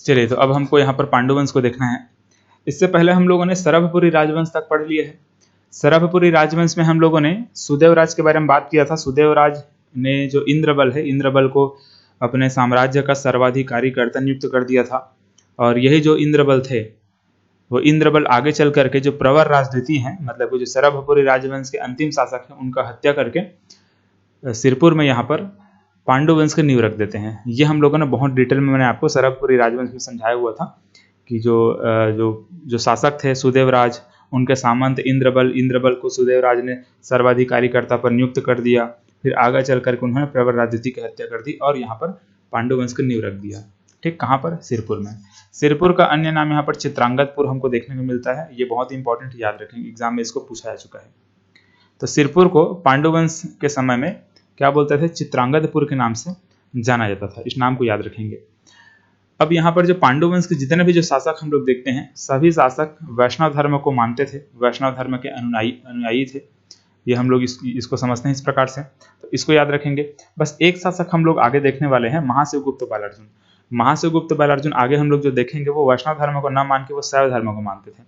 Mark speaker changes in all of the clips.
Speaker 1: चलिए, तो अब हमको यहाँ पर पांडु वंश को देखना है। इससे पहले हम लोगों ने सरभपुरी राजवंश तक पढ़ लिए है। सरभपुरी राजवंश में हम लोगों ने सुदेवराज के बारे में बात किया था। सुदेवराज ने जो इंद्रबल है, इंद्रबल को अपने साम्राज्य का सर्वाधिकारी कर्ता नियुक्त कर दिया था। और यही जो इंद्रबल थे, वो इंद्रबल आगे चल करके जो प्रवर राजद्वितीय हैं, मतलब जो सरभपुरी राजवंश के अंतिम शासक हैं, उनका हत्या करके सिरपुर में यहाँ पर पांडु वंश की नींव रख देते हैं। ये हम लोगों ने बहुत डिटेल में, मैंने आपको सरभपुरी राजवंश में समझाया हुआ था कि जो शासक थे सुदेवराज, उनके सामंत इंद्रबल को सुदेवराज ने सर्वाधिकारी कर्ता पर नियुक्त कर दिया। फिर आगे चल करके उन्होंने प्रवर राजद्वितीय की हत्या कर दी और यहाँ पर पांडु वंश की नींव रख दिया। ठीक, कहाँ पर? सिरपुर में। सिरपुर का अन्य नाम यहाँ पर चित्रांगदपुर हमको देखने को मिलता है। ये बहुत इंपॉर्टेंट, याद रखेंगे, एग्जाम में इसको पूछा जा चुका है। तो सिरपुर को पांडु वंश के समय में क्या बोलते थे? चित्रांगदपुर के नाम से जाना जाता था। इस नाम को याद रखेंगे। अब यहाँ पर जो पांडु वंश के जितने भी जो शासक हम लोग देखते हैं, सभी शासक वैष्णव धर्म को मानते थे, वैष्णव धर्म के अनुयायी थे। ये हम लोग इसको समझते हैं इस प्रकार से, तो इसको याद रखेंगे। बस एक शासक हम लोग आगे देखने वाले हैं, महाशिवगुप्त बालार्जुन। महाशिवगुप्त बालार्जुन आगे हम लोग जो देखेंगे, वो वैष्णव धर्म को न मान के वो शैव धर्म को मानते थे।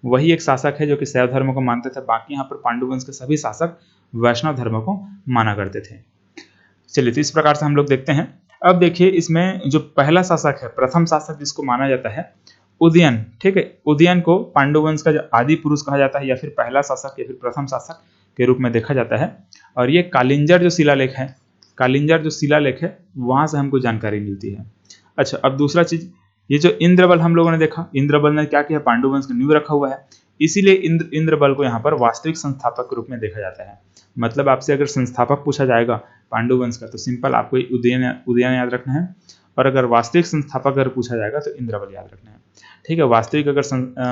Speaker 1: वही एक शासक है जो कि शैव धर्म को मानते थे। बाकी यहाँ पर पांडु वंश के सभी शासक वैष्णव धर्म को माना करते थे। चलिए, तो इस प्रकार से हम लोग देखते हैं। अब देखिए, इसमें जो पहला शासक है, प्रथम शासक जिसको माना जाता है, उदयन। ठीक है, उदयन को पांडु वंश का जो आदि पुरुष कहा जाता है, या फिर पहला शासक या फिर प्रथम शासक के रूप में देखा जाता है। और ये कालिंजर जो शिलालेख है, कालिंजर जो शिलालेख है, वहां से हमको जानकारी मिलती है। अच्छा, अब दूसरा चीज, ये जो इंद्रबल हम लोगों ने देखा, इंद्रबल ने क्या किया? पांडु वंश की नींव रखा हुआ है। इसीलिए इंद्रबल को यहाँ पर वास्तविक संस्थापक के रूप में देखा जाता है। मतलब आपसे अगर संस्थापक पूछा जाएगा पांडु वंश का, तो सिंपल आपको उदयन याद रखना है। और अगर वास्तविक संस्थापक अगर पूछा जाएगा तो इंद्रबल याद रखना है। ठीक है, वास्तविक अगर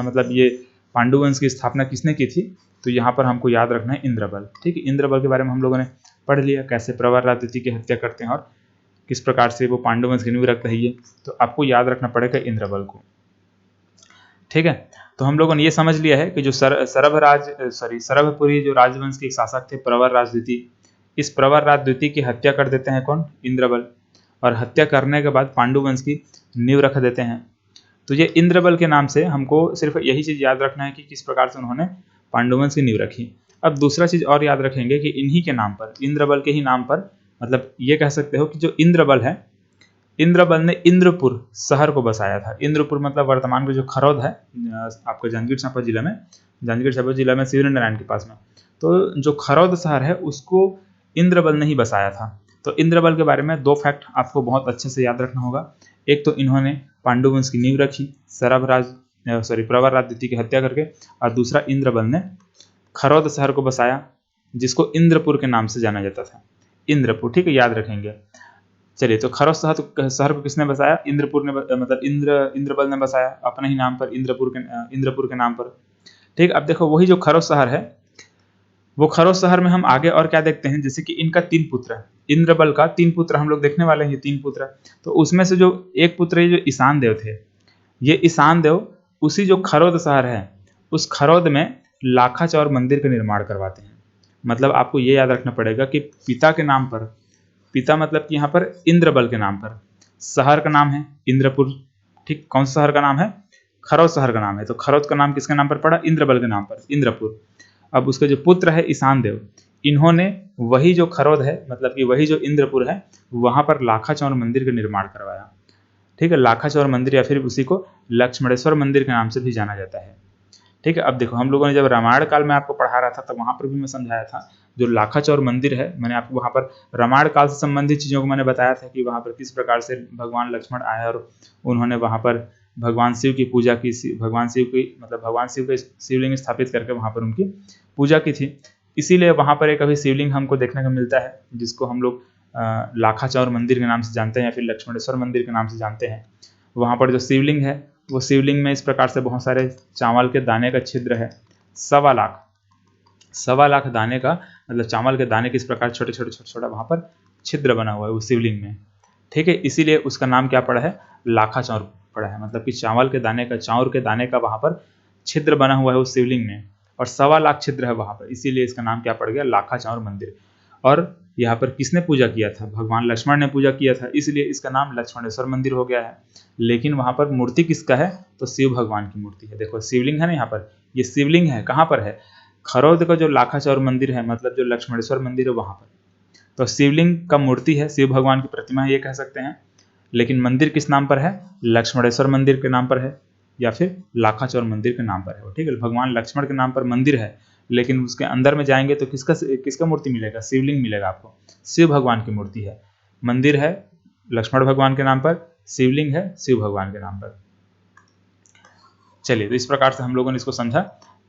Speaker 1: मतलब ये पांडु वंश की स्थापना किसने की थी, तो यहाँ पर हमको याद रखना है इंद्रबल। ठीक है, इंद्रबल के बारे में हम लोगों ने पढ़ लिया, कैसे प्रवर राजद्वितीय की हत्या करते हैं और किस प्रकार से वो पांडु वंश की नींव रखते हैं। तो आपको याद रखना पड़ेगा इंद्रबल को। ठीक है, तो हम लोगों ने ये समझ लिया है कि जो सरभपुरी जो राजवंश के शासक थे, प्रवर राजद्वितीय, इस प्रवर राजद्वितीय की हत्या कर देते हैं कौन? इंद्रबल। और हत्या करने के बाद पांडु वंश की नींव रख देते हैं। तो ये इंद्रबल के नाम से हमको सिर्फ यही चीज याद रखना है कि किस प्रकार से उन्होंने पांडु वंश की नींव रखी। अब दूसरा चीज और याद रखेंगे कि इन्हीं के नाम पर, इंद्रबल के ही नाम पर, मतलब ये कह सकते हो कि जो इंद्रबल है, इंद्रबल ने इंद्रपुर शहर को बसाया था। इंद्रपुर मतलब वर्तमान में जो खरौद है, आपको जांजगीर चांपा जिला में शिवरी नारायण के पास में, तो जो खरौद शहर है उसको इंद्रबल ने ही बसाया था। तो इंद्रबल के बारे में दो फैक्ट आपको बहुत अच्छे से याद रखना होगा। एक तो इन्होंने पांडु वंश की नींव रखी प्रवर राजद्वितीय की हत्या करके, और दूसरा इंद्रबल ने खरौद शहर को बसाया, जिसको इंद्रपुर के नाम से जाना जाता था। इंद्रपुर, ठीक है, याद रखेंगे। चलिए, तो खरौद शहर को किसने बसाया? इंद्रपुर ने, मतलब इंद्रबल ने बसाया अपने ही नाम पर, इंद्रपुर के नाम पर। ठीक, अब देखो, वही जो खरौद शहर है, वो खरौद शहर में हम आगे और क्या देखते हैं, जैसे कि इनका 3 पुत्र है। इंद्रबल का 3 पुत्र हम लोग देखने वाले हैं, 3 पुत्र। तो उसमें से जो एक पुत्र है, जो ईशान देव थे, ये ईशान देव उसी जो खरौद शहर है, उस खरौद में लाखाचौर मंदिर का निर्माण करवाते हैं। मतलब आपको ये याद रखना पड़ेगा कि पिता के नाम पर, पिता मतलब कि यहाँ पर इंद्रबल के नाम पर, शहर का नाम है इंद्रपुर। ठीक, कौन सा शहर का नाम है? खरौद शहर का नाम है। तो खरौद का नाम किसके नाम पर पड़ा? इंद्रबल के नाम पर, इंद्रपुर। अब उसके जो पुत्र है ईशान देव, इन्होंने वही जो खरौद है, मतलब कि वही जो इंद्रपुर है, वहां पर लाखाचौर मंदिर का निर्माण करवाया। ठीक है, लाखाचौर मंदिर या फिर उसी को लक्ष्मणेश्वर मंदिर के नाम से भी जाना जाता है। ठीक है, अब देखो, हम लोगों ने जब रामायण काल में आपको पढ़ा रहा था, तब वहां पर भी मैं समझाया था, जो लाखाचौर मंदिर है, मैंने आपको वहां पर रामायण काल से संबंधित चीजों को मैंने बताया था कि वहां पर किस प्रकार से भगवान लक्ष्मण आए और उन्होंने वहां पर भगवान शिव की पूजा की, भगवान शिव के शिवलिंग स्थापित करके वहां पर उनकी पूजा की थी। इसीलिए वहां पर एक अभी शिवलिंग हमको देखने को मिलता है, जिसको हम लोग लाखाचौर मंदिर के नाम से जानते हैं या फिर लक्ष्मणेश्वर मंदिर के नाम से जानते हैं। वहां पर जो शिवलिंग है, वो शिवलिंग में इस प्रकार से बहुत सारे चावल के दाने का छिद्र है। 1.25 लाख दाने का, मतलब चावल के दाने किस प्रकार छोटा वहां पर छिद्र बना हुआ है वो शिवलिंग में। ठीक है, इसीलिए उसका नाम क्या पड़ा है? लाखाचौर पड़ा है। मतलब कि चावल के दाने का वहां पर छिद्र बना हुआ है उस शिवलिंग में, और 1.25 लाख छिद्र है वहां पर, इसीलिए इसका नाम क्या पड़ गया? लाखाचौर मंदिर। और यहाँ पर किसने पूजा किया था? भगवान लक्ष्मण ने पूजा किया था, इसलिए इसका नाम लक्ष्मणेश्वर मंदिर हो गया है। लेकिन वहाँ पर मूर्ति किसका है? तो शिव भगवान की मूर्ति है। देखो शिवलिंग है ना, यहाँ पर ये शिवलिंग है। कहाँ पर है? खरौद का जो लाखाचौर मंदिर है, मतलब जो लक्ष्मणेश्वर मंदिर है वहाँ पर। तो शिवलिंग का मूर्ति है, शिव भगवान की प्रतिमा है ये कह सकते हैं। लेकिन मंदिर किस नाम पर है? लक्ष्मणेश्वर मंदिर के नाम पर है या फिर लाखाचौर मंदिर के नाम पर है। ठीक है, भगवान लक्ष्मण के नाम पर मंदिर है, लेकिन उसके अंदर में जाएंगे तो किसका मूर्ति मिलेगा? शिवलिंग मिलेगा आपको। शिव भगवान की मूर्ति है, मंदिर है लक्ष्मण भगवान के नाम पर, शिवलिंग है शिव भगवान के नाम पर। चलिए, तो इस प्रकार से हम लोगों ने इसको समझा।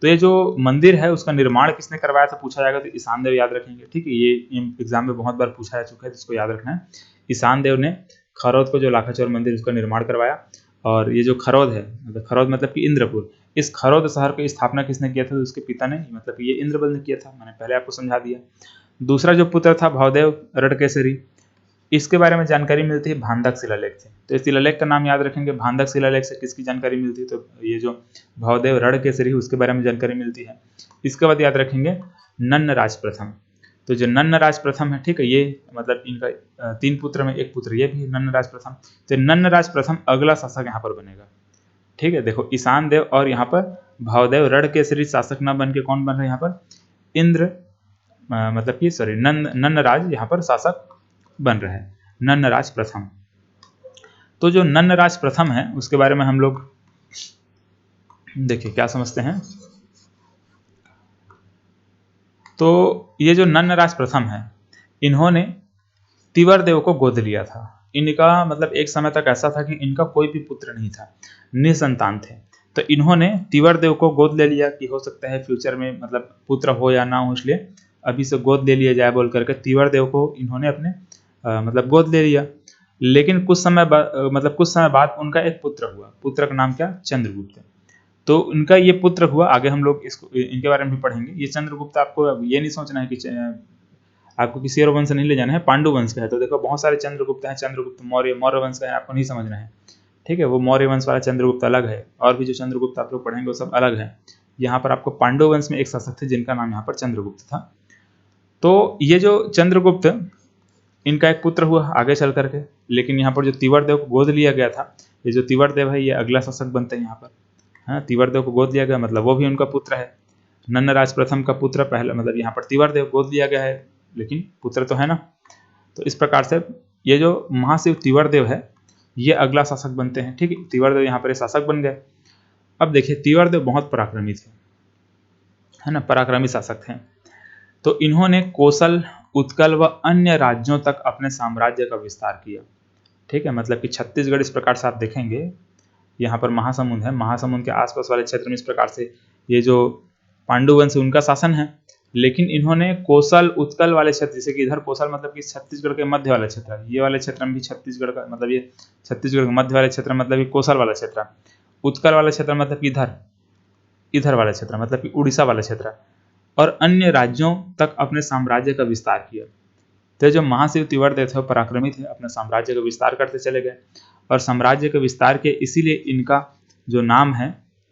Speaker 1: तो ये जो मंदिर है उसका निर्माण किसने करवाया था पूछा जाएगा तो ईशान देव याद रखेंगे। ठीक है, ये एग्जाम में बहुत बार पूछा जा चुका है, जिसको याद रखना है। ईशान देव ने खरौद को जो लाखाचौर मंदिर उसका निर्माण करवाया। और ये जो खरौद है, मतलब खरौद मतलब कि इंद्रपुर, इस खरौद शहर की स्थापना किसने किया था? तो उसके पिता ने, मतलब ये इंद्रबल ने किया था। मैंने पहले आपको समझा दिया। दूसरा जो पुत्र था भवदेव रणकेसरी, इसके बारे में जानकारी मिलती है भांडक शिलालेख से। तो इस शिलालेख का नाम याद रखेंगे। भांडक शिलालेख से किसकी जानकारी मिलती है? तो ये जो भवदेव रणकेसरी उसके बारे में जानकारी मिलती है। इसके बाद याद रखेंगे नन्नराज प्रथम। तो जो नन्नराज प्रथम है, ठीक है, ये मतलब इनका 3 पुत्र में एक पुत्र ये भी नन्नराज प्रथम। तो नन्नराज प्रथम अगला शासक यहाँ पर बनेगा। ठीक है, देखो ईशान देव और यहाँ पर भवदेव रणकेसरी शासक न बन के कौन बन रहे हैं यहाँ पर? इंद्र मतलब कि सॉरी नन्नराज यहाँ पर शासक बन रहे हैं, नन्नराज प्रथम। तो जो नन्नराज प्रथम है उसके बारे में हम लोग देखिए क्या समझते हैं। तो ये जो नन्नराज प्रथम है, इन्होंने तिवर देव को गोद लिया था। इनका मतलब एक समय तक ऐसा था कि इनका कोई भी पुत्र नहीं था, निसंतान थे। तो इन्होंने तिवर देव को गोद ले लिया कि हो सकता है फ्यूचर में मतलब पुत्र हो या ना हो, इसलिए अभी से गोद ले लिया जाए बोल करके तिवर देव को इन्होंने अपने मतलब गोद ले लिया। लेकिन कुछ समय बाद उनका एक पुत्र हुआ। पुत्र का नाम क्या? चंद्रगुप्त। तो उनका ये पुत्र हुआ, आगे हम लोग इसको इनके बारे में भी पढ़ेंगे। ये चंद्रगुप्त, आपको ये नहीं सोचना है कि आपको किसी और वंश नहीं ले जाना है, पांडु वंश का है। तो देखो बहुत सारे चंद्रगुप्त हैं, चंद्रगुप्त मौर्य वंश का है, आपको नहीं समझना है। ठीक है, वो मौर्य वंश वाला चंद्रगुप्त अलग है, और भी जो चंद्रगुप्त आप लोग पढ़ेंगे वो सब अलग है। यहाँ पर आपको पांडु वंश में एक शासक थे जिनका नाम यहाँ पर चंद्रगुप्त था। तो ये जो चंद्रगुप्त, इनका एक पुत्र हुआ आगे चल करके। लेकिन यहाँ पर जो तिवर देव को गोद लिया गया था, ये जो तिवर देव है ये अगला शासक बनते हैं यहाँ पर। हाँ, तिवर देव को गोद लिया गया मतलब वो भी उनका पुत्र है। नन्नराज प्रथम का पुत्र पहला, मतलब यहाँ पर तिवर देव गोद लिया गया है, लेकिन पुत्र तो है ना। तो इस प्रकार से ये जो महाशिव तिवर देव है ये अगला शासक बनते हैं। ठीक है, तिवर देव यहाँ पर शासक बन गए। अब देखिए तिवर देव बहुत पराक्रमी थे, है ना, पराक्रमी शासक थे। तो इन्होंने कौशल, उत्कल व अन्य राज्यों तक अपने साम्राज्य का विस्तार किया। ठीक है, मतलब कि छत्तीसगढ़ इस प्रकार से आप देखेंगे, यहाँ पर महासमुंद है, महासमुंद के आसपास वाले क्षेत्र में इस प्रकार से ये जो पांडु वंश उनका शासन है। लेकिन इन्होंने कौशल, उत्कल वाले क्षेत्र, जैसे कि इधर कौशल मतलब कि छत्तीसगढ़ के मध्य वाला क्षेत्र है, ये वाले क्षेत्र में भी छत्तीसगढ़ का मतलब ये छत्तीसगढ़ के मध्य वाले क्षेत्र मतलब ये कौशल वाला क्षेत्र, उत्कल वाला क्षेत्र मतलब कि इधर वाला क्षेत्र मतलब कि उड़ीसा वाला क्षेत्र, और अन्य राज्यों तक अपने साम्राज्य का विस्तार किया। तो जो महाशिव तिवर देव थे पराक्रमी थे, अपने साम्राज्य का विस्तार करते चले गए। और साम्राज्य के विस्तार के इसीलिए इनका जो नाम है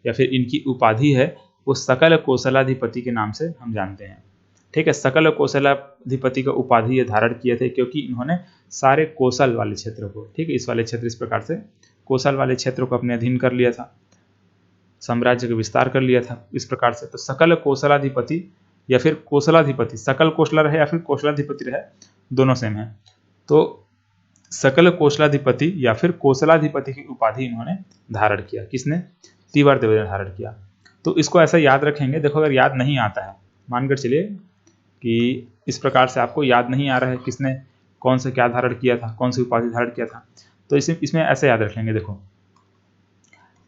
Speaker 1: या फिर इनकी उपाधि है वो सकल कौशलाधिपति के नाम से हम जानते हैं। ठीक है, सकल कौशलाधिपति का उपाधि ये धारण किए थे क्योंकि इन्होंने सारे कौशल वाले क्षेत्र को, ठीक है, इस वाले क्षेत्र इस प्रकार से कौशल वाले क्षेत्र को अपने अधीन कर लिया था, साम्राज्य का विस्तार कर लिया था इस प्रकार से। तो सकल कौशलाधिपति या फिर कौशलाधिपति, सकल कौशल रहे या फिर कौशलाधिपति रहे, दोनों सेम है। तो सकल कौशलाधिपति या फिर कौशलाधिपति की उपाधि इन्होंने धारण किया। किसने? तिवर देव ने धारण किया। तो इसको ऐसा याद रखेंगे। देखो अगर याद नहीं आता है, मानकर चलिए कि इस प्रकार से आपको याद नहीं आ रहा है किसने कौन से क्या धारण किया था, कौन सी उपाधि धारण किया था, तो इसमें ऐसे याद रखेंगे। देखो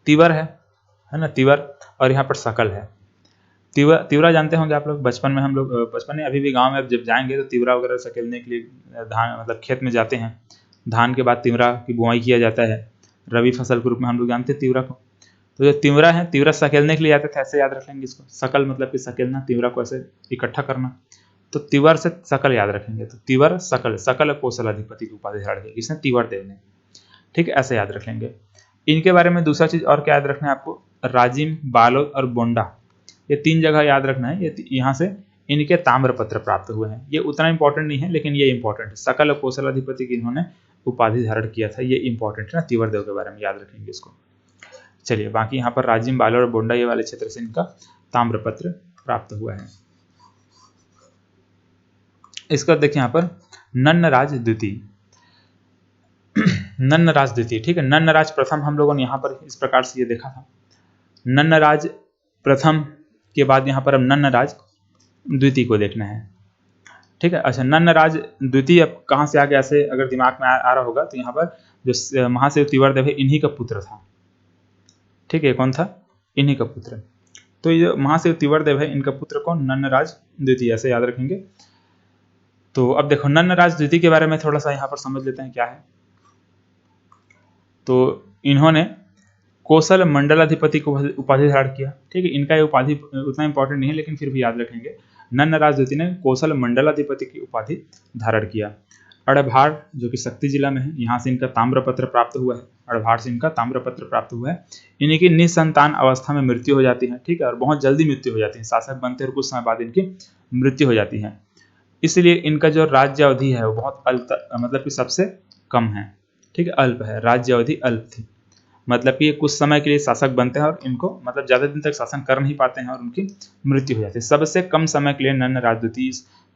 Speaker 1: तिवर है ना, तिवर, और यहाँ पर सकल है। तिवरा जानते होंगे आप लोग, बचपन में हम लोग, बचपन में अभी भी गांव में जब जाएंगे तो तिवरा वगैरह सकेलने के लिए धान मतलब खेत में जाते हैं। धान के बाद तिवरा की बुआई किया जाता है, रबी फसल के रूप में हम लोग जानते हैं तिवरा को। तो जो तिवरा है, तिवरा सकेलने के लिए आते थे, ऐसे याद रख लेंगे इसको। सकल मतलब कि सकेलना, तिवरा को ऐसे इकट्ठा करना, तो तिवर से सकल याद रखेंगे। तो तिवर सकल, सकल कौशलाधिपति की उपाधि धारण की किसने? तिवर देव ने। ठीक है, ऐसे याद रख लेंगे। इनके बारे में दूसरा चीज और क्या याद रखना है आपको? राजिम, बालोद और बोंडा, ये 3 जगह याद रखना है। ये यहाँ से इनके ताम्रपत्र प्राप्त हुए हैं। ये उतना इंपॉर्टेंट नहीं है लेकिन ये इंपॉर्टेंट है। सकल कौशलाधिपति की इन्होंने उपाधि धारण किया था, ये इंपॉर्टेंट है ना, तीवरदेव के बारे में याद रखेंगे इसको। चलिए बाकी यहाँ पर राजिम, बालोर और बोंडा ये वाले क्षेत्र से इनका ताम्रपत्र प्राप्त हुआ है। इसका देखिए यहाँ पर नन्नराज द्वितीय, नन्नराज द्वितीय, ठीक है। नन्नराज प्रथम हम लोगों ने यहाँ पर इस प्रकार से ये देखा था, नन्नराज प्रथम के बाद यहाँ पर अब नन्नराज द्वितीय को देखना है, ठीक है। अच्छा, नन्नराज द्वितीय अब कहाँ से आ गया, ऐसे अगर दिमाग में आ रहा होगा तो यहाँ पर जो महाशिव तीवरदेव है इन्हीं का पुत्र था, ठीक है। कौन था, इन्हीं का पुत्र। तो ये महाशिव तीवरदेव है, इनका पुत्र कौन, नन्नराज द्वितीय, ऐसे याद रखेंगे। तो अब देखो नन्नराज द्वितीय के बारे में थोड़ा सा यहाँ पर समझ लेते हैं क्या है। तो इन्होंने कौशल मंडलाधिपति को उपाधि धारण किया, ठीक है। इनका ये उपाधि उतना इंपॉर्टेंट नहीं है लेकिन फिर भी याद रखेंगे। नन्नराज द्वितीय ने कौशल मंडलाधिपति की उपाधि धारण किया। अड़भाड़ जो कि शक्ति जिला में है, यहाँ से इनका ताम्रपत्र प्राप्त हुआ है, अड़भाड़ से इनका ताम्रपत्र प्राप्त हुआ है। इनकी निसंतान अवस्था में मृत्यु हो जाती है, ठीक है, और बहुत जल्दी मृत्यु हो जाती है, शासक बनते हैं और कुछ समय बाद इनकी मृत्यु हो जाती है। इसलिए इनका जो राज्य अवधि है वो बहुत अल्प, मतलब कि सबसे कम है, ठीक है, अल्प है, राज्य अवधि अल्प थी। मतलब कि कुछ समय के लिए शासक बनते हैं और इनको मतलब ज्यादा दिन तक शासन कर नहीं पाते हैं और उनकी मृत्यु हो जाती है। सबसे कम समय के लिए नन्नराज द्वितीय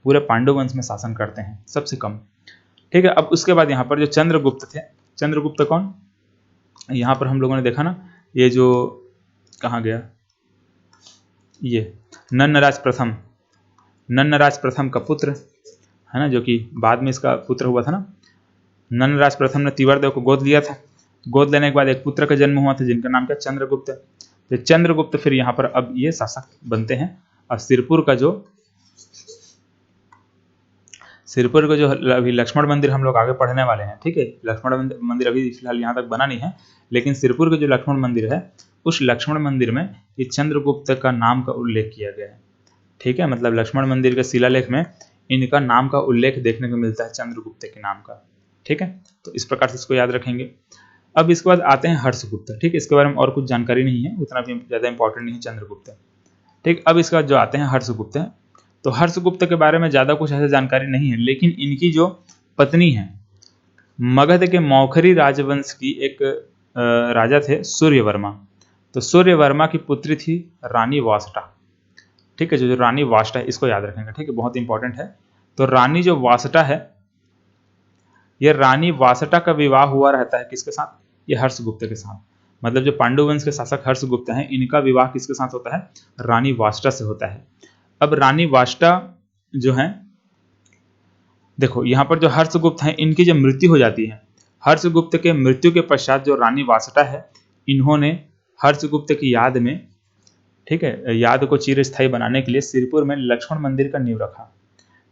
Speaker 1: पूरे पांडु वंश में शासन करते हैं, सबसे कम, ठीक है। अब उसके बाद यहाँ पर जो चंद्रगुप्त थे, चंद्रगुप्त कौन, यहाँ पर हम लोगों ने देखा ना, ये जो कहाँ गया, ये नन्नराज प्रथम, नन्नराज प्रथम का पुत्र है ना, जो कि बाद में इसका पुत्र हुआ था ना। नन्नराज प्रथम ने तीवरदेव को गोद लिया था, गोद लेने के बाद एक पुत्र का जन्म हुआ था जिनका नाम क्या, चंद्रगुप्त। तो चंद्रगुप्त फिर यहाँ पर अब ये शासक बनते हैं। और सिरपुर का जो अभी लक्ष्मण मंदिर हम लोग आगे पढ़ने वाले हैं, ठीक है। लक्ष्मण मंदिर अभी फिलहाल यहाँ तक बना नहीं है, लेकिन सिरपुर का जो लक्ष्मण मंदिर है उस लक्ष्मण मंदिर में ये चंद्रगुप्त का नाम का उल्लेख किया गया है, ठीक है। मतलब लक्ष्मण मंदिर के शिलालेख में इनका नाम का उल्लेख देखने को मिलता है, चंद्रगुप्त के नाम का, ठीक है। तो इस प्रकार से इसको याद रखेंगे। अब इसके बाद आते हैं हर्षगुप्त, ठीक है। इसके बारे में और कुछ जानकारी नहीं है, उतना भी ज़्यादा इंपॉर्टेंट नहीं है चंद्रगुप्त, ठीक। अब इसके बाद जो आते हैं हर्षगुप्त हैं, तो हर्षगुप्त के बारे में ज़्यादा कुछ ऐसे जानकारी नहीं है, लेकिन इनकी जो पत्नी है, मगध के मौखरी राजवंश की एक राजा थे सूर्यवर्मा, तो सूर्यवर्मा की पुत्री थी रानी वाष्टा, ठीक है। जो रानी वाष्टा है इसको याद रखेंगे, ठीक है, बहुत इंपॉर्टेंट है। तो रानी जो वाष्टा है, ये रानी वाष्टा का विवाह हुआ रहता है किसके साथ, ये हर्षगुप्त के साथ। मतलब जो पांडुवंश के शासक हर्षगुप्त हैं, इनका विवाह किसके साथ होता है, रानी वाष्टा से होता है। अब रानी वाष्टा जो है, देखो यहाँ पर जो हर्षगुप्त हैं इनकी जब मृत्यु हो जाती है, हर्षगुप्त के मृत्यु के पश्चात जो रानी वाष्टा है, इन्होंने हर्षगुप्त की याद में, ठीक है, याद को चिरस्थायी बनाने के लिए सिरपुर में लक्ष्मण मंदिर का नींव रखा,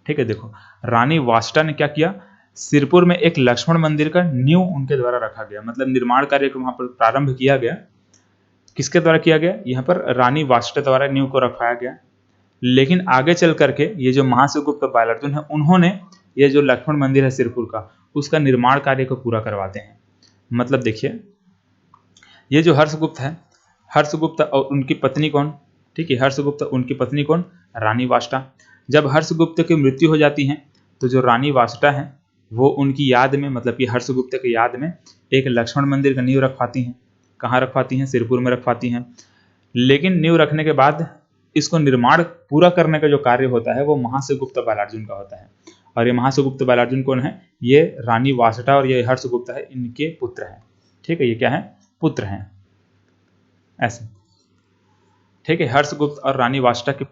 Speaker 1: ठीक है। देखो रानी वाष्टा ने क्या किया, सिरपुर में एक लक्ष्मण मंदिर का नींव उनके द्वारा रखा गया, मतलब निर्माण कार्य को वहां पर प्रारंभ किया गया। किसके द्वारा किया गया, यहाँ पर रानी वाष्टा द्वारा नींव को रखवाया गया। लेकिन आगे चल करके ये जो महाशिवगुप्त बालार्जुन है, उन्होंने ये जो लक्ष्मण मंदिर है सिरपुर का, उसका निर्माण कार्य को पूरा करवाते हैं। मतलब देखिए ये जो हर्षगुप्त है, हर्षगुप्त और उनकी पत्नी कौन, ठीक है, हर्षगुप्त उनकी पत्नी कौन, रानी वाष्टा। जब हर्षगुप्त की मृत्यु हो जाती है तो जो रानी वाष्टा है वो उनकी याद में, मतलब कि हर्षगुप्त की याद में एक लक्ष्मण मंदिर का नींव रखवाती हैं। कहाँ रखवाती हैं, सिरपुर में रखवाती हैं। लेकिन नींव रखने के बाद इसको निर्माण पूरा करने का जो कार्य होता है वो महाशिवगुप्त बालार्जुन का होता है। और ये महाशिवगुप्त बालार्जुन कौन है, ये रानी वाष्टा और ये हर्षगुप्त है, इनके पुत्र हैं, ठीक है। ये क्या है, पुत्र हैं ऐसे, ठीक है। हर्षगुप्त और रानी वाष्टा के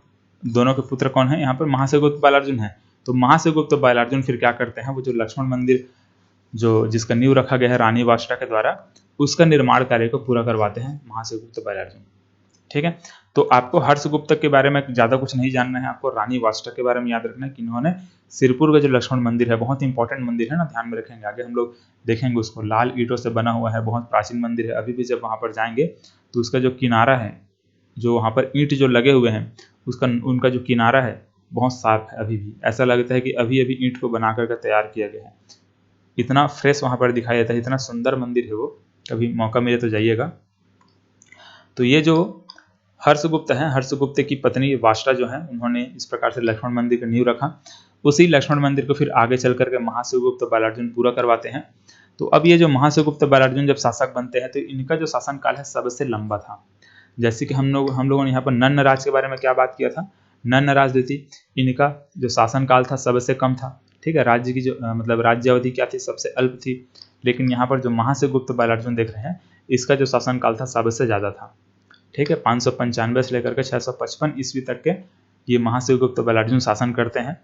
Speaker 1: दोनों के पुत्र कौन है, यहाँ पर महाशिवगुप्त बालार्जुन है। तो महाशिवगुप्त बालार्जुन फिर क्या करते हैं, वो जो लक्ष्मण मंदिर जो जिसका नींव रखा गया है रानी वाष्टा के द्वारा, उसका निर्माण कार्य को पूरा करवाते हैं महाशिवगुप्त बालार्जुन, ठीक है। तो आपको हर्षगुप्त के बारे में ज्यादा कुछ नहीं जानना है, आपको रानी वाष्टा के बारे में याद रखना है कि इन्होंने सिरपुर का जो लक्ष्मण मंदिर है, बहुत इंपॉर्टेंट मंदिर है ना, ध्यान में रखेंगे, आगे हम लोग देखेंगे उसको। लाल ईंटों से बना हुआ है, बहुत प्राचीन मंदिर है। अभी भी जब वहां पर जाएंगे तो उसका जो किनारा है, जो वहां पर ईंट जो लगे हुए हैं, उसका उनका जो किनारा है बहुत साफ है, अभी भी ऐसा लगता है कि अभी अभी ईंट को बना करके तैयार किया गया है। इतना फ्रेश वहां पर दिखाई देता है, इतना सुंदर मंदिर है वो, कभी मौका मिले तो जाइएगा। तो ये जो हर्षगुप्त हैं, हर्षगुप्त की पत्नी वाष्टा जो है उन्होंने इस प्रकार से लक्ष्मण मंदिर का नींव रखा। उसी लक्ष्मण मंदिर को फिर आगे चल करके महाशिवगुप्त बालार्जुन पूरा करवाते हैं। तो अब ये जो महाशिवगुप्त बालार्जुन जब शासक बनते हैं तो इनका जो शासनकाल है सबसे लंबा था। जैसे कि हम लोगों ने यहाँ पर नन्न राज के बारे में क्या बात किया था, नन्न राजनीति, इनका जो शासनकाल था सबसे कम था। ठीक है, राज्य की जो मतलब राज्य अवधि क्या थी, सबसे अल्प थी। लेकिन यहाँ पर जो महाशिवगुप्त बालार्जुन देख रहे हैं इसका जो शासनकाल था सबसे ज़्यादा था। ठीक है, 595 से लेकर के 655 ईस्वी तक के ये महाशिवगुप्त बालार्जुन शासन करते हैं।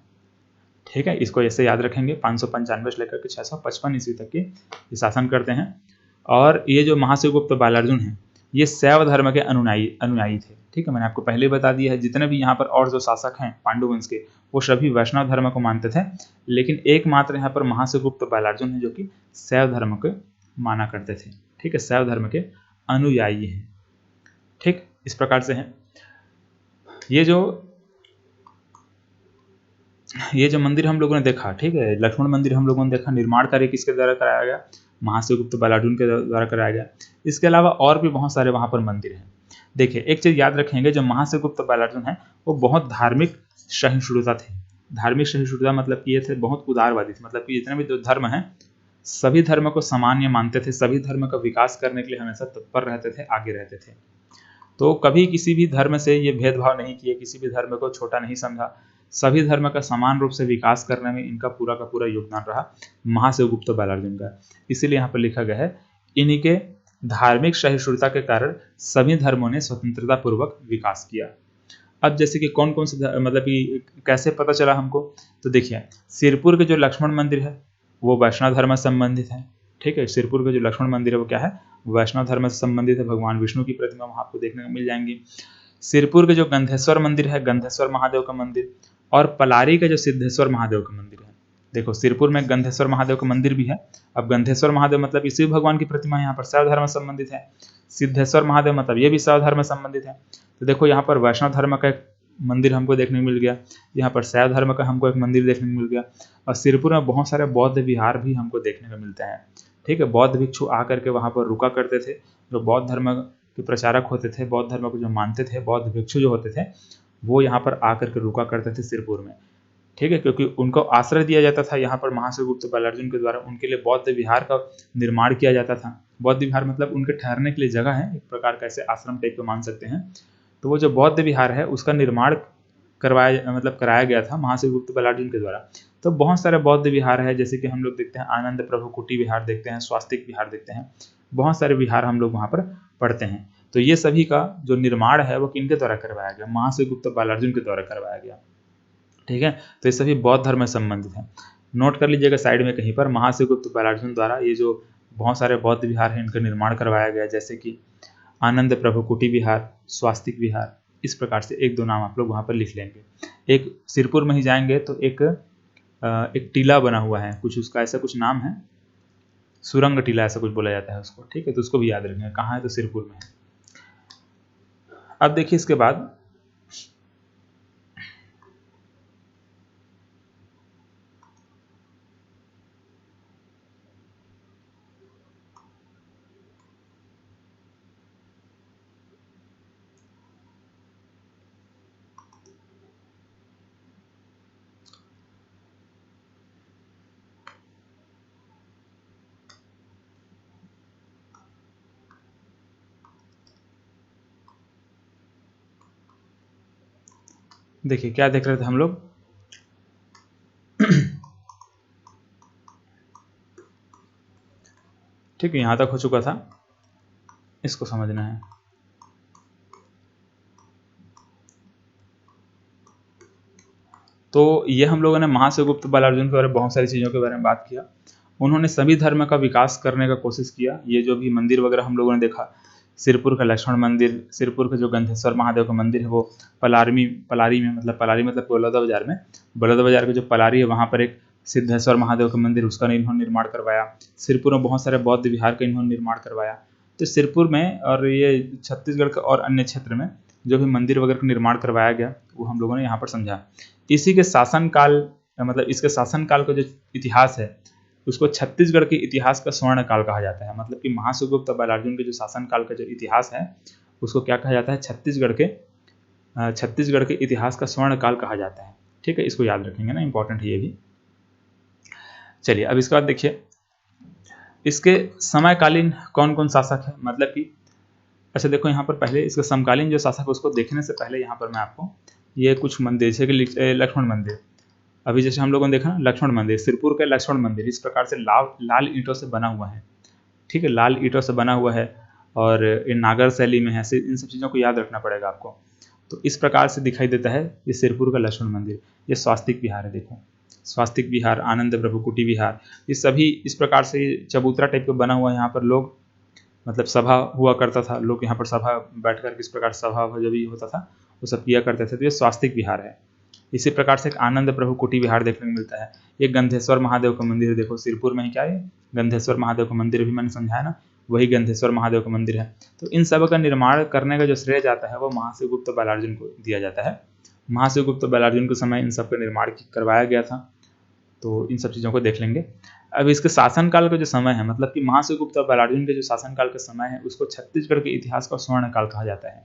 Speaker 1: ठीक है, इसको ऐसे याद रखेंगे, 595 से लेकर के 655 ईस्वी तक के ये शासन करते हैं। और ये जो महाशिवगुप्त बालार्जुन हैं ये शैव धर्म के अनुयायी थे। ठीक है, मैंने आपको पहले बता दिया है जितने भी यहाँ पर और जो शासक हैं पांडुवंश के वो सभी वैष्णव धर्म को मानते थे, लेकिन एकमात्र यहाँ पर महाशिवगुप्त बालार्जुन है जो कि शैव धर्म को माना करते थे। ठीक है, शैव धर्म के अनुयायी हैं। ठीक, इस प्रकार से है। ये जो मंदिर हम लोगों ने देखा, ठीक है, लक्ष्मण मंदिर हम लोगों ने देखा, निर्माण कार्य किसके द्वारा कराया गया, महाशिवगुप्त बालार्जुन के द्वारा कराया गया। इसके अलावा और भी बहुत सारे वहाँ पर मंदिर हैं। देखिए, एक चीज़ याद रखेंगे, जो महाशिवगुप्त बालार्जुन है वो बहुत धार्मिक सहिष्णुता थे। धार्मिक सहिष्णुता मतलब कि ये थे बहुत उदारवादी थे, मतलब कि जितने भी जो धर्म हैं सभी धर्म को सामान्य मानते थे, सभी धर्म का विकास करने के लिए हमेशा तत्पर रहते थे, आगे रहते थे। तो कभी किसी भी धर्म से ये भेदभाव नहीं किए, किसी भी धर्म को छोटा नहीं समझा, सभी धर्म का समान रूप से विकास करने में इनका पूरा का पूरा योगदान रहा महाशिवगुप्त बालार्जुन का। इसीलिए यहाँ पर लिखा गया है, इनके धार्मिक सहिष्णुता के कारण सभी धर्मों ने स्वतंत्रता पूर्वक विकास किया। अब जैसे कि कौन कौन से मतलब कि कैसे पता चला हमको, तो देखिए, सिरपुर के जो लक्ष्मण मंदिर है वो वैष्णव धर्म से संबंधित है। ठीक है, सिरपुर के जो लक्ष्मण मंदिर है वो क्या है, वैष्णव धर्म से संबंधित है। भगवान विष्णु की प्रतिमा वहाँ आपको देखने को मिल जाएंगी। सिरपुर के जो गंधेश्वर मंदिर है, गंधेश्वर महादेव का मंदिर, और पलारी का जो सिद्धेश्वर महादेव का मंदिर है। देखो, सिरपुर में गंधेश्वर महादेव का मंदिर भी है। अब गंधेश्वर महादेव मतलब शिव भगवान की प्रतिमा यहाँ पर शैव धर्म से संबंधित है। सिद्धेश्वर महादेव मतलब ये भी शैव धर्म से संबंधित है। तो देखो, यहाँ पर वैष्णव धर्म का एक मंदिर हमको देखने को मिल गया, यहाँ पर शैव धर्म का हमको एक मंदिर देखने को मिल गया, और सिरपुर में बहुत सारे बौद्ध विहार भी हमको देखने को मिलते हैं। ठीक है, बौद्ध भिक्षु आकर के वहाँ पर रुका करते थे, जो बौद्ध धर्म के प्रचारक होते थे, बौद्ध धर्म को जो मानते थे, बौद्ध भिक्षु जो होते थे वो यहाँ पर आकर के रुका करते थे सिरपुर में। ठीक है, क्योंकि उनको आश्रय दिया जाता था यहाँ पर महाशिवगुप्त बालार्जुन के द्वारा, उनके लिए बौद्ध विहार का निर्माण किया जाता था। बौद्ध विहार मतलब उनके ठहरने के लिए जगह है, एक प्रकार का ऐसे आश्रम टाइप को मान सकते हैं। तो वो जो बौद्ध विहार है उसका निर्माण कराया गया था महाशिवगुप्त बालार्जुन के द्वारा। तो बहुत सारे बौद्ध विहार है, जैसे कि हम लोग देखते हैं आनंद प्रभु कुटी विहार देखते हैं, स्वास्तिक विहार देखते हैं, बहुत सारे विहार हम लोग वहाँ पर पढ़ते हैं। तो ये सभी का जो निर्माण है वो किनके द्वारा करवाया गया, महाशिवगुप्त बालार्जुन के द्वारा करवाया गया। ठीक है, तो ये सभी बौद्ध धर्म से संबंधित है। नोट कर लीजिएगा साइड में कहीं पर, महाशिवगुप्त बालार्जुन द्वारा ये जो बहुत सारे बौद्ध विहार हैं इनका निर्माण करवाया गया, जैसे कि आनंद प्रभु कुटी विहार, स्वास्तिक विहार, इस प्रकार से एक दो नाम आप लोग वहाँ पर लिख लेंगे। एक सिरपुर में ही जाएंगे तो एक टीला बना हुआ है, कुछ उसका ऐसा कुछ नाम है, सुरंग टीला ऐसा कुछ बोला जाता है उसको। ठीक है, तो उसको भी याद रखेंगे, कहाँ है, तो सिरपुर में है। अब देखिए इसके बाद देखिए क्या देख रहे थे हम लोग, ठीक है, यहाँ तक हो चुका था, इसको समझना है। तो ये हम लोगों ने महाशिवगुप्त बालार्जुन के बारे में बहुत सारी चीज़ों के बारे में बात किया। उन्होंने सभी धर्म का विकास करने का कोशिश किया। ये जो भी मंदिर वगैरह हम लोगों ने देखा, सिरपुर का लक्ष्मण मंदिर, सिरपुर का जो गंधेश्वर महादेव का मंदिर है वो पलारी में, मतलब पलारी मतलब बलौदा बाजार में, बलौदा बाजार के जो पलारी है वहाँ पर एक सिद्धेश्वर महादेव का मंदिर, उसका इन्होंने निर्माण करवाया। सिरपुर में बहुत सारे बौद्ध विहार का इन्होंने निर्माण करवाया। तो सिरपुर में और ये छत्तीसगढ़ के और अन्य क्षेत्र में जो भी मंदिर वगैरह का निर्माण करवाया गया वो हम लोगों ने यहाँ पर समझा। इसी के शासनकाल, मतलब इसके शासनकाल का जो इतिहास है उसको छत्तीसगढ़ के इतिहास का स्वर्ण काल कहा जाता है। मतलब कि महाशिवगुप्त बालार्जुन के जो शासनकाल का जो इतिहास है उसको क्या कहा जाता है, छत्तीसगढ़ के इतिहास का स्वर्ण काल कहा जाता है। ठीक है, इसको याद रखेंगे ना, इंपॉर्टेंट है ये भी। चलिए अब इसके बाद देखिए इसके समकालीन कौन कौन शासक है, मतलब कि अच्छा देखो यहाँ पर पहले इसके समकालीन जो शासक उसको देखने से पहले यहाँ पर मैं आपको ये कुछ मंदिर जैसे कि लक्ष्मण मंदिर, अभी जैसे हम लोगों ने देखा ना लक्ष्मण मंदिर, सिरपुर का लक्ष्मण मंदिर इस प्रकार से लाल ईंटों से बना हुआ है। ठीक है, लाल ईंटों से बना हुआ है और ये नागर शैली में है, इन सब चीज़ों को याद रखना पड़ेगा आपको। तो इस प्रकार से दिखाई देता है ये सिरपुर का लक्ष्मण मंदिर। ये स्वास्तिक विहार है, देखो स्वास्तिक विहार, आनंद प्रभु कुटी विहार, ये सभी इस प्रकार से चबूतरा टाइप का बना हुआ है। यहाँ पर लोग मतलब सभा हुआ करता था, लोग यहाँ पर सभा बैठकर किस प्रकार सभा जब भी होता था वो सब किया करते थे। तो ये स्वास्तिक विहार है। इसी प्रकार से एक आनंद प्रभु कुटी विहार देखने को मिलता है। ये गंधेश्वर महादेव का मंदिर है, देखो सिरपुर में ही क्या है गंधेश्वर महादेव का मंदिर, भी मैंने समझाया ना, वही गंधेश्वर महादेव का मंदिर है। तो इन सब का निर्माण करने का जो श्रेय जाता है वो महाशिवगुप्त बालार्जुन को दिया जाता है। महाशिवगुप्त बालार्जुन के समय इन सब का निर्माण करवाया गया था। तो इन सब चीज़ों को देख लेंगे। अब इसके शासनकाल का जो समय है, मतलब कि महाशिवगुप्त बालार्जुन के जो शासनकाल का समय है उसको छत्तीसगढ़ के इतिहास का स्वर्ण काल कहा जाता है।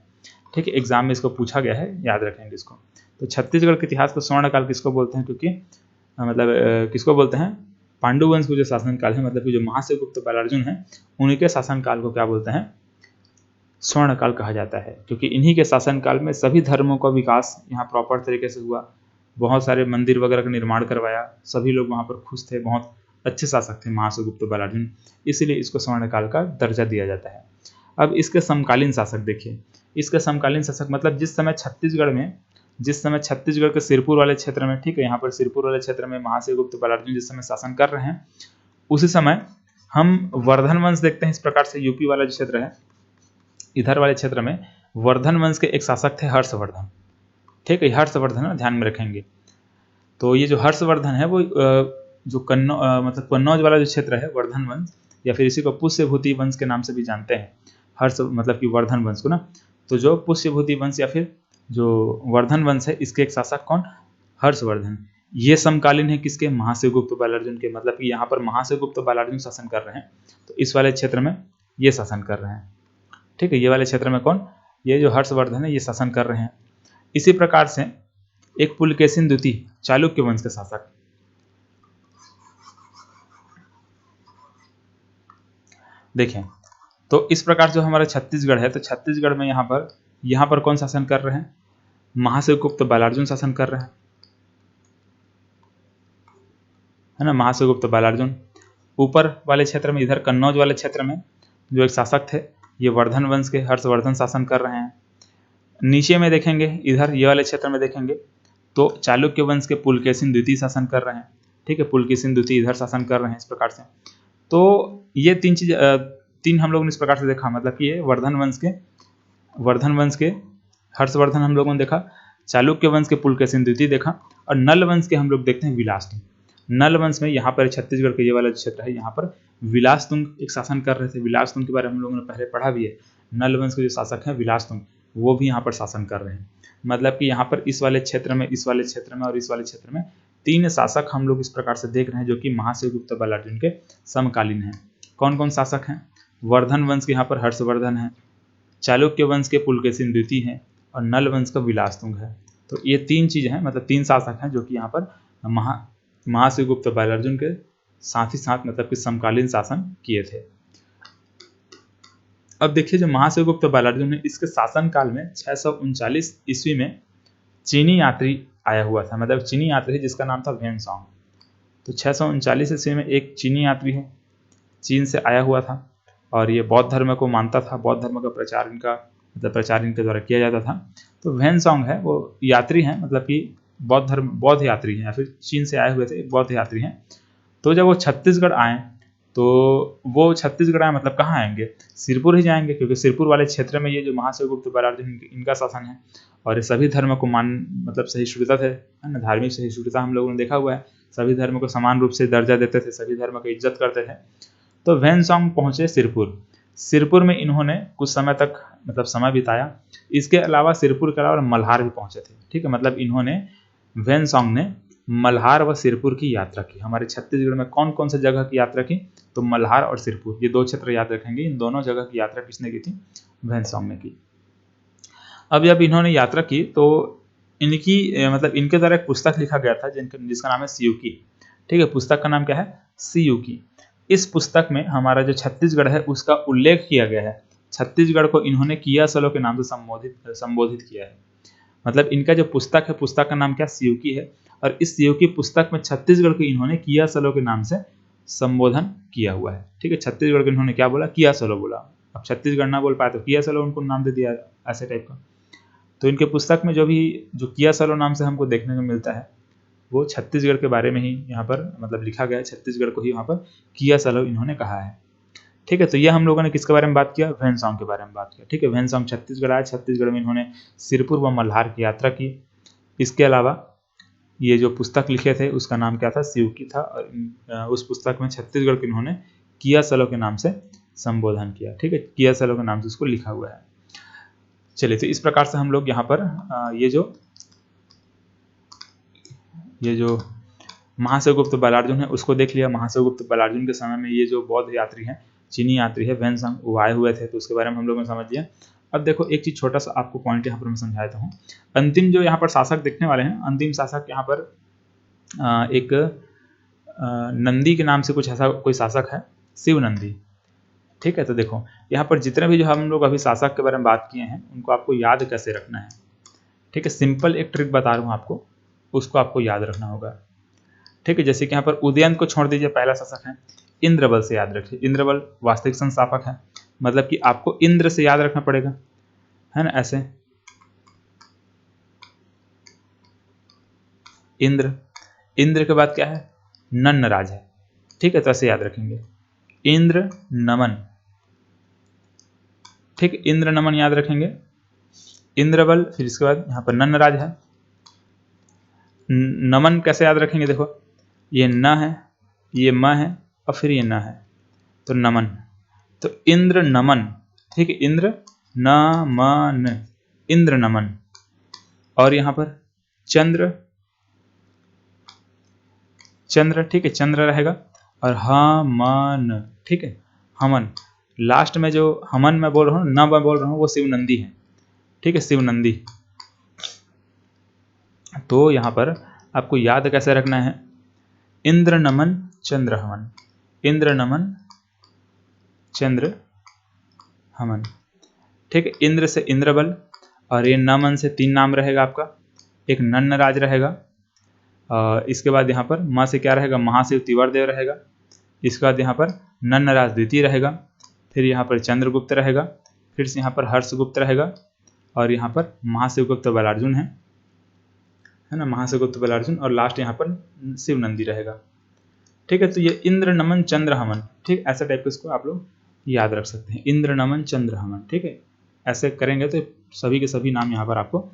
Speaker 1: ठीक है, एग्जाम में इसको पूछा गया है, याद रखेंगे इसको। तो छत्तीसगढ़ के इतिहास का स्वर्ण काल किसको बोलते हैं, क्योंकि मतलब किसको बोलते हैं, पांडुवंश को जो शासनकाल है, मतलब कि जो महाशिवगुप्त बालार्जुन है उन्हीं के शासनकाल को क्या बोलते हैं, स्वर्ण काल कहा जाता है। क्योंकि इन्हीं के शासनकाल में सभी धर्मों का विकास यहाँ प्रॉपर तरीके से हुआ, बहुत सारे मंदिर वगैरह का निर्माण करवाया, सभी लोग वहाँ पर खुश थे, बहुत अच्छे शासक थे महाशिवगुप्त बालार्जुन, इसीलिए इसको स्वर्ण काल का दर्जा दिया जाता है। अब इसके समकालीन शासक देखिए, इसके समकालीन शासक मतलब जिस समय छत्तीसगढ़ के सिरपुर वाले क्षेत्र में, ठीक है, यहाँ पर सिरपुर वाले क्षेत्र में महाशिवगुप्त बालार्जुन जिस समय शासन कर रहे हैं उसी समय हम वर्धन वंश देखते हैं। इस प्रकार से यूपी वाला जो क्षेत्र है, इधर वाले क्षेत्र में वर्धन वंश के एक शासक थे हर्षवर्धन। ठीक है, हर्षवर्धन ध्यान में रखेंगे। तो ये जो हर्षवर्धन है वो जो मतलब कन्नौज वाला जो क्षेत्र है वर्धन वंश, या फिर इसी को पुष्यभूति वंश के नाम से भी जानते हैं, हर्ष मतलब कि वर्धन वंश को ना। तो जो पुष्यभूति वंश या फिर जो वर्धन वंश है इसके एक शासक कौन, हर्षवर्धन। ये समकालीन है किसके, महाशिवगुप्त बालार्जुन के, मतलब कि यहाँ पर महाशिवगुप्त बालार्जुन शासन कर रहे हैं तो इस वाले क्षेत्र में ये शासन कर रहे हैं। ठीक है, ये वाले क्षेत्र में कौन, ये जो हर्षवर्धन है ये शासन कर रहे हैं। इसी प्रकार से एक पुलकेशिन द्वितीय चालुक्य वंश के शासक, देखें तो इस प्रकार जो हमारा छत्तीसगढ़ है, तो छत्तीसगढ़ में यहाँ पर कौन शासन कर रहे हैं, महाशिवगुप्त बालार्जुन शासन कर रहे हैं, है ना, महाशिवगुप्त बालार्जुन। ऊपर वाले क्षेत्र में, इधर कन्नौज वाले क्षेत्र में जो एक शासक थे ये वर्धन वंश के हर्षवर्धन शासन कर रहे हैं। नीचे में देखेंगे, इधर ये वाले क्षेत्र में देखेंगे तो चालुक्य वंश के पुलकेशिन द्वितीय शासन कर रहे हैं। ठीक है, पुलकेशिन द्वितीय इधर शासन कर रहे हैं इस प्रकार से। तो ये तीन हम लोगों ने इस प्रकार से देखा, मतलब कि ये वर्धन वंश के हर्षवर्धन हम लोगों ने देखा, चालुक्य वंश के पुलकेशिन द्वितीय देखा, और नल वंश के हम लोग देखते हैं विलासतुंग। नल वंश में यहाँ पर छत्तीसगढ़ का ये वाला क्षेत्र है, यहाँ पर विलासतुंग एक शासन कर रहे थे। विलासतुंग के बारे में हम लोगों ने पहले पढ़ा भी है। नल वंश के जो शासक हैं विलासतुंग, वो भी यहाँ पर शासन कर रहे हैं। मतलब कि यहाँ पर इस वाले क्षेत्र में और इस वाले क्षेत्र में तीन शासक हम लोग इस प्रकार से देख रहे हैं जो कि महाशिवगुप्त बालार्जुन के समकालीन हैं। कौन कौन शासक हैं, वर्धन वंश के यहाँ पर हर्षवर्धन है, चालुक्य वंश के पुलकेशिन द्वितीय हैं, और नल वंश का विलासतुंग है। तो ये तीन चीज़ हैं, मतलब तीन शासक हैं जो कि यहाँ पर महाशिवगुप्त बालार्जुन के साथ ही साथ मतलब कि समकालीन शासन किए थे। अब देखिए जो महाशिवगुप्त बालार्जुन है इसके शासन काल में 639 ईस्वी में चीनी यात्री आया हुआ था, मतलब चीनी यात्री जिसका नाम था वेनसॉन्ग। तो 639 ईस्वी में एक चीनी यात्री है, चीन से आया हुआ था और ये बौद्ध धर्म को मानता था। बौद्ध धर्म का प्रचार इनके द्वारा किया जाता था। तो वेनसॉन्ग है वो यात्री हैं, मतलब कि बौद्ध यात्री हैं या फिर चीन से आए हुए थे, बौद्ध यात्री हैं। तो जब वो छत्तीसगढ़ आए तो वो छत्तीसगढ़ आए मतलब कहाँ आएंगे, सिरपुर ही जाएंगे, क्योंकि सिरपुर वाले क्षेत्र में ये जो महाशिवगुप्त बालार्जुन इनका शासन है और ये सभी धर्म को मतलब सहिष्णुता थे, है ना, धार्मिक सहिष्णुता हम लोगों ने देखा हुआ है। सभी धर्म को समान रूप से दर्जा देते थे, सभी धर्म की इज्जत करते थे। तो वेनसॉन्ग पहुंचे सिरपुर में इन्होंने कुछ समय तक मतलब समय बिताया। इसके अलावा सिरपुर के अलावा मल्हार भी पहुंचे थे। ठीक है, मतलब इन्होंने वेनसॉन्ग ने मल्हार व सिरपुर की यात्रा की। हमारे छत्तीसगढ़ में कौन कौन से जगह की यात्रा की, तो मल्हार और सिरपुर, ये दो क्षेत्र याद रखेंगे। इन दोनों जगह की यात्रा किसने की थी, वेनसॉन्ग ने की। अब जब इन्होंने यात्रा की तो इनकी मतलब इनके द्वारा एक पुस्तक लिखा गया था जिसका नाम है सियुकी। ठीक है, पुस्तक का नाम क्या है? सियुकी। इस पुस्तक में हमारा जो छत्तीसगढ़ है उसका उल्लेख किया गया है। छत्तीसगढ़ को इन्होंने कियासलो के नाम से संबोधित किया है। मतलब इनका जो पुस्तक है, पुस्तक का नाम क्या? सियुकी है। और इस सियुकी पुस्तक में छत्तीसगढ़ को इन्होंने कियासलो के नाम से संबोधन किया हुआ है। ठीक है, छत्तीसगढ़ को इन्होंने क्या बोला? कियासलो बोला। अब छत्तीसगढ़ ना बोल पाए तो कियासलो उनको नाम दे दिया, ऐसे टाइप का। तो इनके पुस्तक में जो कियासलो नाम से हमको देखने को मिलता है वो छत्तीसगढ़ के बारे में ही यहाँ पर मतलब लिखा गया है। छत्तीसगढ़ को ही वहाँ पर कियासलो इन्होंने कहा है। ठीक है, तो ये हम लोगों ने किसके बारे में बात किया? भैंसॉन्ग के बारे में बात किया। ठीक है, भैंसॉन्ग छत्तीसगढ़ आए, छत्तीसगढ़ में इन्होंने सिरपुर व मल्हार की यात्रा की। इसके अलावा ये जो पुस्तक लिखे थे उसका नाम क्या था? सियुकी था। और उस पुस्तक में छत्तीसगढ़ को इन्होंने कियासलो के नाम से संबोधन किया। ठीक है, कियासलो के नाम से उसको लिखा हुआ है। चलिए, तो इस प्रकार से हम लोग यहाँ पर ये जो महाशिवगुप्त बलार्जुन है उसको देख लिया। महाशिवगुप्त बलार्जुन के समय में ये जो बौद्ध यात्री हैं, चीनी यात्री है भैंसॉन्ग, वो आए हुए थे, तो उसके बारे में हम लोगों ने समझ लिया। अब देखो एक चीज छोटा सा आपको पॉइंट यहाँ पर मैं समझा देता हूँ। अंतिम जो यहाँ पर शासक देखने वाले हैं, अंतिम शासक यहाँ पर एक नंदी के नाम से कुछ ऐसा कोई शासक है, शिव नंदी। ठीक है, तो देखो यहाँ पर जितने भी जो हम लोग अभी शासक के बारे में बात किए हैं उनको आपको याद कैसे रखना है। ठीक है, सिंपल एक ट्रिक बता रहा हूँ आपको, उसको आपको याद रखना होगा। ठीक है, जैसे कि यहाँ पर उदयन को छोड़ दीजिए, पहला शासक है इंद्रबल से याद रखिए। इंद्रबल वास्तविक संस्थापक है, मतलब कि आपको इंद्र से याद रखना पड़ेगा, है ना, ऐसे इंद्र। इंद्र के बाद क्या है? नन्नराज है। ठीक है, तो ऐसे याद रखेंगे, इंद्र नमन। ठीक, इंद्र नमन याद रखेंगे, इंद्रबल, फिर इसके बाद यहाँ पर नन्नराज है। नमन कैसे याद रखेंगे? देखो ये न है, ये म है और फिर ये न है, तो नमन, तो इंद्र नमन। ठीक है, इंद्र नमन, इंद्र नमन। और यहाँ पर चंद्र, चंद्र, ठीक है, चंद्र रहेगा। और हमन, ठीक है, हमन। लास्ट में जो हमन मैं बोल रहा हूँ, न मैं बोल रहा हूँ, वो शिव नंदी है। ठीक है, शिव नंदी। तो यहाँ पर आपको याद कैसे रखना है? इंद्र नमन चंद्र हमन, इंद्र नमन चंद्र हमन। ठीक है, इंद्र से इंद्रबल, और ये नमन से 3 नाम रहेगा आपका, एक नन्नराज रहेगा। इसके बाद यहाँ पर माँ से क्या रहेगा? महाशिव तिवारदेव रहेगा। इसके बाद यहाँ पर नन्नराज द्वितीय रहेगा, फिर यहाँ पर चंद्रगुप्त रहेगा, फिर से यहाँ पर हर्षगुप्त रहेगा, और यहाँ पर महाशिवगुप्त बलार्जुन है ना, महाशिवगुप्त बलार्जुन, और लास्ट यहाँ पर शिव नंदी रहेगा। ठीक है, तो ये इंद्र नमन चंद्र हमन, ठीक, ऐसा टाइप इसको आप लोग याद रख सकते हैं, इंद्र नमन चंद्र हमन। ठीक है, ऐसे करेंगे तो सभी के सभी नाम यहाँ पर आपको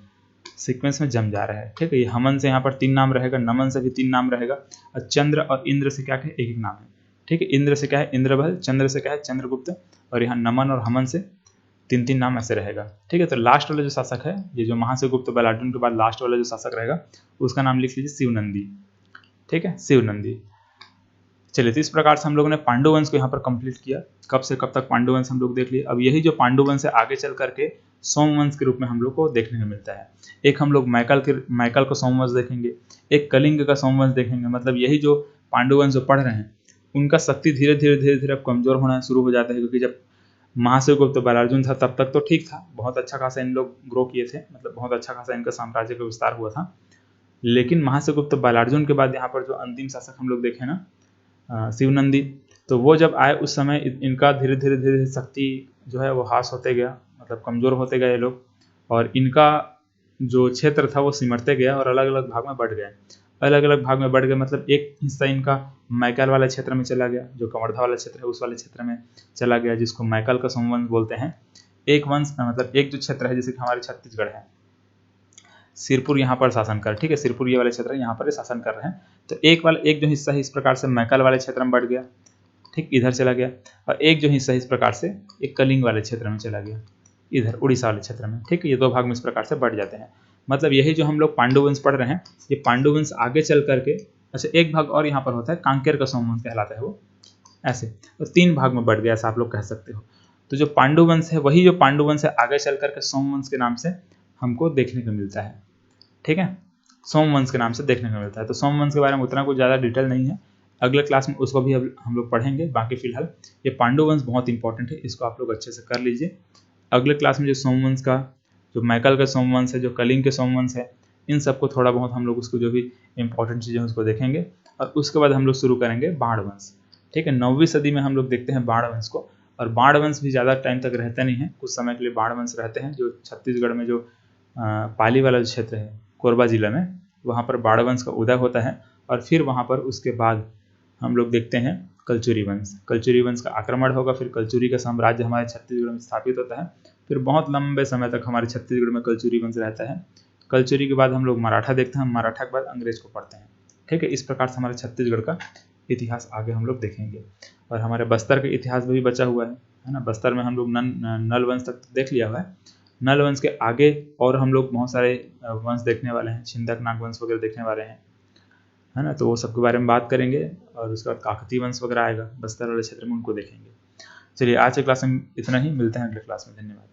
Speaker 1: सीक्वेंस में जम जा रहा है। ठीक है, ये हमन से यहाँ पर 3 नाम रहेगा, नमन से भी 3 नाम रहेगा, और चंद्र और इंद्र से क्या है? एक एक नाम है। ठीक है, इंद्र से क्या है? इंद्रबल, चंद्र से क्या है? चंद्रगुप्त, और यहाँ नमन और हमन से 3 नाम ऐसे रहेगा। ठीक है, तो लास्ट वाला जो शासक है, ये जो महाशिवगुप्त बलार्जुन के बाद लास्ट वाला जो शासक रहेगा उसका नाम लिख लीजिए शिवनंदी। ठीक है, शिवनंदी। चलिए, तो इस प्रकार से हम लोगों ने पांडुवंश को यहाँ पर कंप्लीट किया। कब से कब तक पांडुवंश हम लोग देख लिए। अब यही जो पांडुवंश है आगे चल करके सोमवंश के रूप में हम लोग को देखने को मिलता है। एक हम लोग मैकल का सोमवंश देखेंगे, एक कलिंग का सोमवंश देखेंगे। मतलब यही जो पांडुवंश जो पढ़ रहे हैं उनका शक्ति धीरे धीरे अब कमजोर होना शुरू हो जाता है, क्योंकि जब महाशिवगुप्त बलार्जुन था तब तक तो ठीक था, बहुत अच्छा खासा इन लोग ग्रो किए थे, मतलब बहुत अच्छा खासा इनका साम्राज्य का विस्तार हुआ था। लेकिन महाशिवगुप्त बलार्जुन के बाद यहाँ पर जो अंतिम शासक हम लोग देखे ना, शिवनंदी, तो वो जब आए उस समय इनका धीरे धीरे शक्ति जो है वो ह्रास होते गया, मतलब कमज़ोर होते गए ये लोग, और इनका जो क्षेत्र था वो सिमटते गया और अलग अलग भाग में बढ़ गए। अलग अलग भाग में बढ़ गए मतलब एक हिस्सा इनका मैकल वाले क्षेत्र में चला गया, जो कवर्धा वाला क्षेत्र है उस वाले क्षेत्र में चला गया, जिसको मैकल का सोमवंश बोलते हैं। एक वंश मतलब एक जो क्षेत्र है, जैसे कि हमारे छत्तीसगढ़ है, सिरपुर यहाँ पर शासन कर, ठीक है, सिरपुर ये वाले क्षेत्र यहाँ पर शासन कर रहे हैं। तो एक जो हिस्सा है इस प्रकार से मैकल वाले क्षेत्र में बढ़ गया, ठीक, इधर चला गया, और एक जो हिस्सा इस प्रकार से एक कलिंग वाले क्षेत्र में चला गया, इधर उड़ीसा वाले क्षेत्र में। ठीक है, ये 2 भाग में इस प्रकार से बढ़ जाते हैं। मतलब यही जो हम लोग पांडुवंश पढ़ रहे हैं, ये पांडुवंश आगे चल करके, अच्छा एक भाग और यहाँ पर होता है, कांकेर का सोमवंश कहलाता है वो, ऐसे तो 3 भाग में बढ़ गया, ऐसा आप लोग कह सकते हो। तो जो पांडुवंश है वही जो पांडुवंश है आगे चल करके सोमवंश के नाम से हमको देखने को मिलता है। ठीक है, सोमवंश के नाम से देखने को मिलता है। तो सोमवंश के बारे में उतना कुछ ज़्यादा डिटेल नहीं है, अगले क्लास में उसको भी अब हम लोग पढ़ेंगे। बाकी फिलहाल ये पांडुवंश बहुत इंपॉर्टेंट है, इसको आप लोग अच्छे से कर लीजिए। अगले क्लास में जो सोमवंश का, जो मैकल का सोमवंश है, जो कलिंग के सोमवंश है, इन सबको थोड़ा बहुत हम लोग उसको जो भी इंपॉर्टेंट चीज़ें उसको देखेंगे, और उसके बाद हम लोग शुरू करेंगे बाण वंश। ठीक है, 9वीं सदी में हम लोग देखते हैं बाण वंश को, और बाण वंश भी ज़्यादा टाइम तक रहते नहीं है, कुछ समय के लिए बाण वंश रहते हैं। जो छत्तीसगढ़ में जो पाली वाला क्षेत्र है, कोरबा जिला में, वहाँ पर बाण वंश का उदय होता है, और फिर वहाँ पर उसके बाद हम लोग देखते हैं कलचुरी वंश। कलचुरी वंश का आक्रमण होगा, फिर कलचुरी का साम्राज्य हमारे छत्तीसगढ़ में स्थापित होता है, फिर बहुत लंबे समय तक हमारे छत्तीसगढ़ में कलचुरी वंश रहता है। कलचुरी के बाद हम लोग मराठा देखते हैं, मराठा के बाद अंग्रेज को पढ़ते हैं। ठीक है, इस प्रकार से हमारे छत्तीसगढ़ का इतिहास आगे हम लोग देखेंगे। और हमारे बस्तर का इतिहास भी बचा हुआ है ना। बस्तर में हम लोग नल वंश तक देख लिया हुआ है। नल वंश के आगे और हम लोग बहुत सारे वंश देखने वाले हैं, छिंदक नाग वंश वगैरह देखने वाले हैं, है ना। तो वो सब के बारे में बात करेंगे, और उसके बाद काकतीय वंश वगैरह आएगा बस्तर वाले क्षेत्र में, उनको देखेंगे। चलिए आज के क्लास में इतना ही, मिलते हैं अगले क्लास में। धन्यवाद।